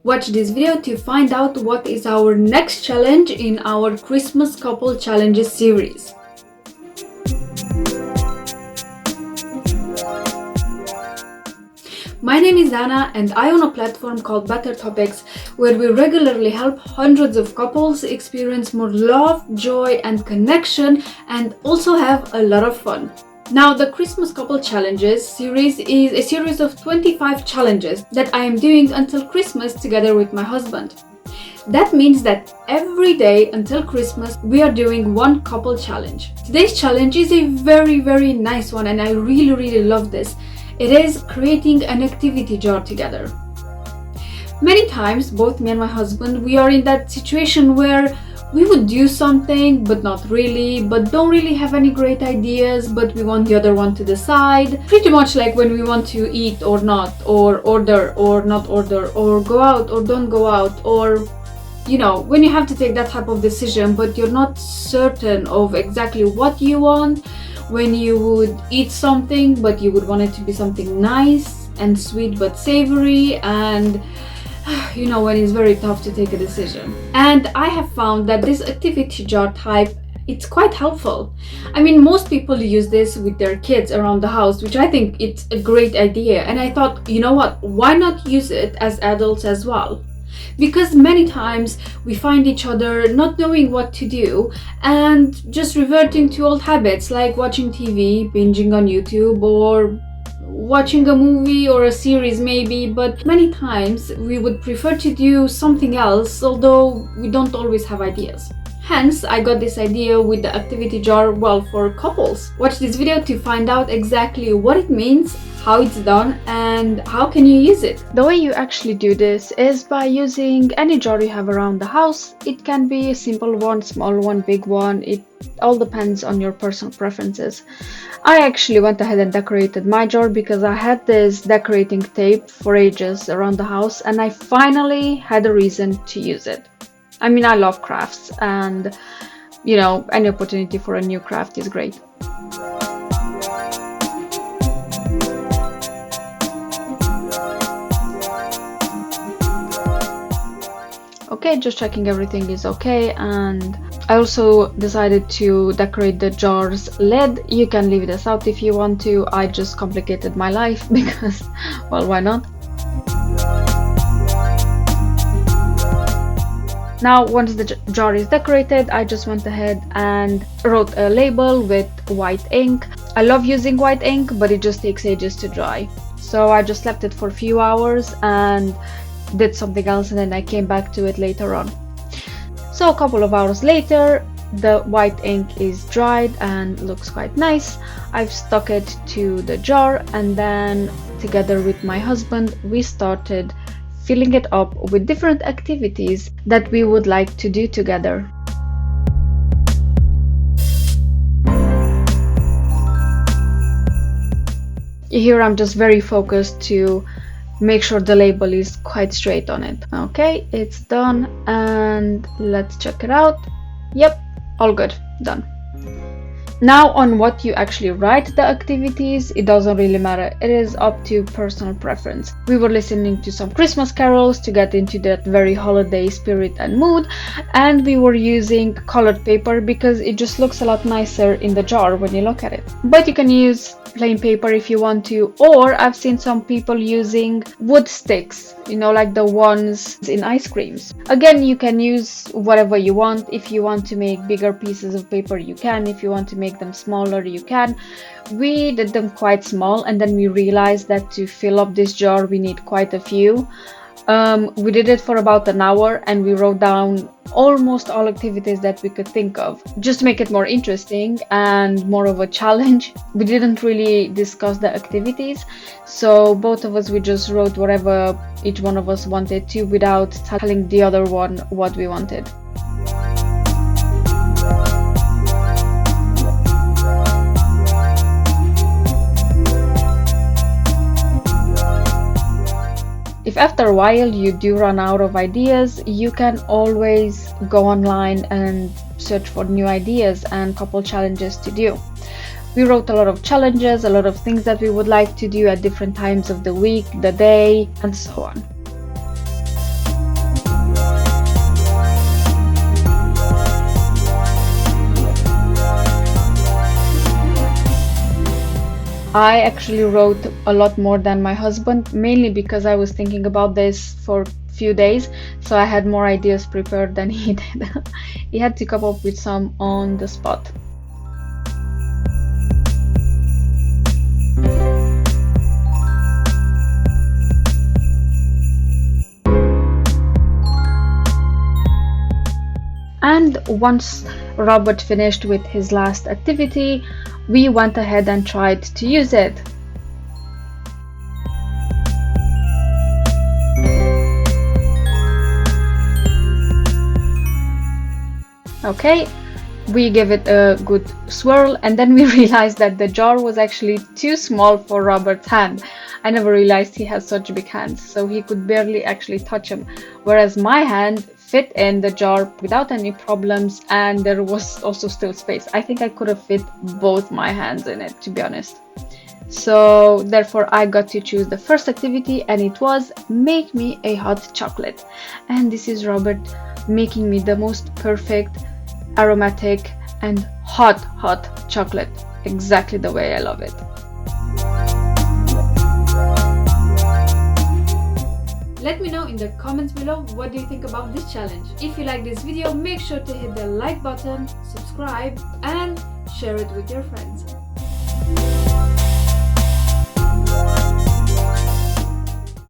Watch this video to find out what is our next challenge in our Christmas couple challenges series. My name is Anna and I own a platform called Better Topics where we regularly help hundreds of couples experience more love, joy and connection and also have a lot of fun. Now, the Christmas Couple Challenges series is a series of 25 challenges that I am doing until Christmas together with my husband. That means that every day until Christmas we are doing one couple challenge. Today's challenge is a very nice one and I really love this. It is creating an activity jar together. Many times, both me and my husband, we are in that situation where we would do something but not really, but don't really have any great ideas, but we want the other one to decide. Pretty much like when we want to eat or not, or order or not order, or go out or don't go out, or when you have to take that type of decision but you're not certain of exactly what you want. When you would eat something but you would want it to be something nice and sweet but savory, and when it's very tough to take a decision. And I have found that this activity jar type, it's quite helpful. I mean, most people use this with their kids around the house, which I think it's a great idea. And I thought, you know what, why not use it as adults as well? Because many times we find each other not knowing what to do and just reverting to old habits like watching TV, binging on YouTube, or watching a movie or a series maybe, but many times we would prefer to do something else, although we don't always have ideas. Hence, I got this idea with the activity jar, for couples. Watch this video to find out exactly what it means, how it's done, and how can you use it. The way you actually do this is by using any jar you have around the house. It can be a simple one, small one, big one. It all depends on your personal preferences. I actually went ahead and decorated my jar because I had this decorating tape for ages around the house and I finally had a reason to use it. I mean, I love crafts and any opportunity for a new craft is great. Okay, just checking everything is okay, and I also decided to decorate the jar's lid. You can leave this out if you want to. I just complicated my life because, why not? Now, once the jar is decorated, I just went ahead and wrote a label with white ink. I love using white ink, but it just takes ages to dry. So I just left it for a few hours and did something else, and then I came back to it later on. So a couple of hours later, the white ink is dried and looks quite nice. I've stuck it to the jar, and then together with my husband we started filling it up with different activities that we would like to do together. Here I'm just very focused to make sure the label is quite straight on it. Okay, it's done, and let's check it out. Yep, all good, done. Now, on what you actually write the activities, it doesn't really matter. It is up to personal preference. We were listening to some Christmas carols to get into that very holiday spirit and mood, and we were using colored paper because it just looks a lot nicer in the jar when you look at it. But you can use plain paper if you want to, or I've seen some people using wood sticks, like the ones in ice creams. Again, you can use whatever you want. If you want to make bigger pieces of paper, you can. If you want to make them smaller, you can. We did them quite small, and then we realized that to fill up this jar we need quite a few. We did it for about an hour and we wrote down almost all activities that we could think of, just to make it more interesting and more of a challenge. We didn't really discuss the activities, so both of us, we just wrote whatever each one of us wanted to without telling the other one what we wanted. If after a while you do run out of ideas, you can always go online and search for new ideas and couple challenges to do. We wrote a lot of challenges, a lot of things that we would like to do at different times of the week, the day, and so on. I actually wrote a lot more than my husband, mainly because I was thinking about this for a few days, so I had more ideas prepared than he did. He had to come up with some on the spot. And once Robert finished with his last activity, we went ahead and tried to use it. Okay, we gave it a good swirl, and then we realized that the jar was actually too small for Robert's hand. I never realized he has such big hands, so he could barely actually touch them, whereas my hand fit in the jar without any problems, and there was also still space. I think I could have fit both my hands in it, to be honest. So therefore I got to choose the first activity, and it was make me a hot chocolate. And this is Robert making me the most perfect, aromatic and hot chocolate, exactly the way I love it. Let me know in the comments below what do you think about this challenge. If you like this video, make sure to hit the like button, subscribe and share it with your friends.